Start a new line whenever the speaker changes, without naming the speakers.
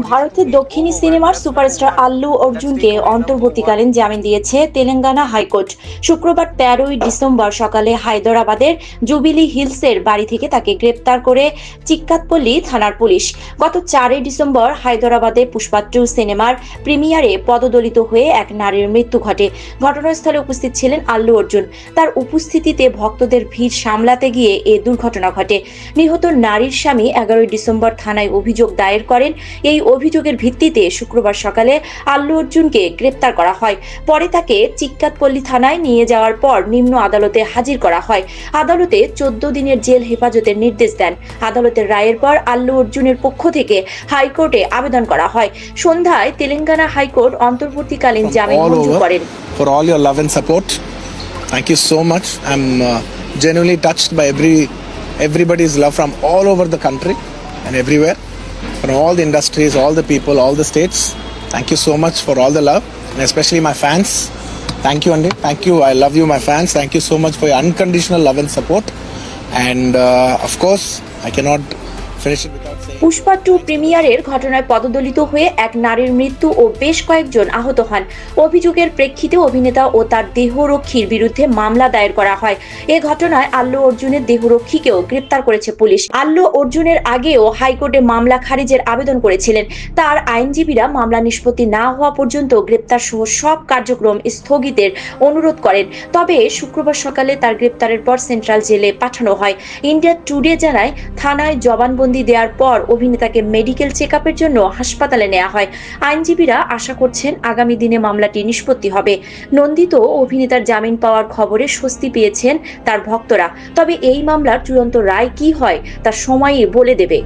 ভারতের দক্ষিণী সিনেমার সুপারস্টার আল্লু অর্জুনকে অন্তর্বর্তীকালীন জামিন দিয়েছে তেলেঙ্গানা হাইকোর্ট। শুক্রবার 13ই ডিসেম্বর সকালে হায়দরাবাদের জুবিলি হিলসের বাড়ি থেকে তাকে গ্রেপ্তার করে চিক্কাতপল্লী থানার পুলিশ। গত 4ই ডিসেম্বর হায়দরাবাদে পুষ্পা 2 সিনেমার প্রিমিয়ারে পদদলিত হয়ে এক নারীর মৃত্যু ঘটে। ঘটনাস্থলে উপস্থিত ছিলেন আল্লু অর্জুন। তার উপস্থিতিতে ভক্তদের ভিড় সামলাতে গিয়ে এ দুর্ঘটনা ঘটে। নিহত নারীর স্বামী 11ই ডিসেম্বর থানায় অভিযোগ দায়ের করেন। এই অভিযোগের ভিত্তিতে শুক্রবার সকালে আল্লু অর্জুনকে গ্রেপ্তার করা হয়। পরে তাকে চিক্কাতপল্লী থানায় নিয়ে যাওয়ার পর নিম্ন আদালতে হাজির করা হয়। আদালতে 14 দিনের জেল হেফাজতের নির্দেশ দেন। আদালতের রায়ের পর আল্লু অর্জুনের পক্ষ থেকে হাইকোর্টে আবেদন করা হয়। সন্ধ্যায় তেলেঙ্গানা হাইকোর্ট অন্তর্বর্তীকালীন জামিন মঞ্জুর করেন।
For all your love and support, thank you so much. I'm genuinely touched by everybody's love from all over the country and everywhere, from all the industries, all the people, all the states. Thank you so much for all the love, and especially my fans. Thank you, Andy. Thank you. I love you, my fans. Thank you so much for your unconditional love and support. And of course, I cannot finish it without saying.
Pushpa 2 প্রিমিয়ারের ঘটনায় পদদলিত হয়ে এক নারীর মৃত্যু ও বেশ কয়েকজন আহত হন। অভিযোগের প্রেক্ষিতে অভিনেতা ও তার দেহরক্ষীর বিরুদ্ধে মামলা দায়ের করা হয়। এ ঘটনায় আল্লু অর্জুনের দেহরক্ষীকেও গ্রেপ্তার করেছে পুলিশ। আল্লু অর্জুনের আগেও হাইকোর্টে মামলা খারিজের আবেদন করেছিলেন। তার আইনজীবীরা মামলা নিষ্পত্তি না হওয়া পর্যন্ত গ্রেপ্তার সহ সব কার্যক্রম স্থগিতের অনুরোধ করেন। তবে শুক্রবার সকালে তার গ্রেপ্তারের পর সেন্ট্রাল জেলে পাঠানো হয়। ইন্ডিয়া টুডে জানায়, থানায় জবানবন্দি দেওয়ার পর অভিনেতাকে মেডিকেল চেকআপের জন্য হাসপাতালে নেওয়া হয়। আইনজীবীরা আশা করছেন আগামী দিনে মামলাটি নিষ্পত্তি হবে। নন্দিত অভিনেতার জামিন পাওয়ার খবরে স্বস্তি পেয়েছেন তার ভক্তরা। তবে এই মামলার চূড়ান্ত রায় কি হয় তা সময়ই বলে দেবে।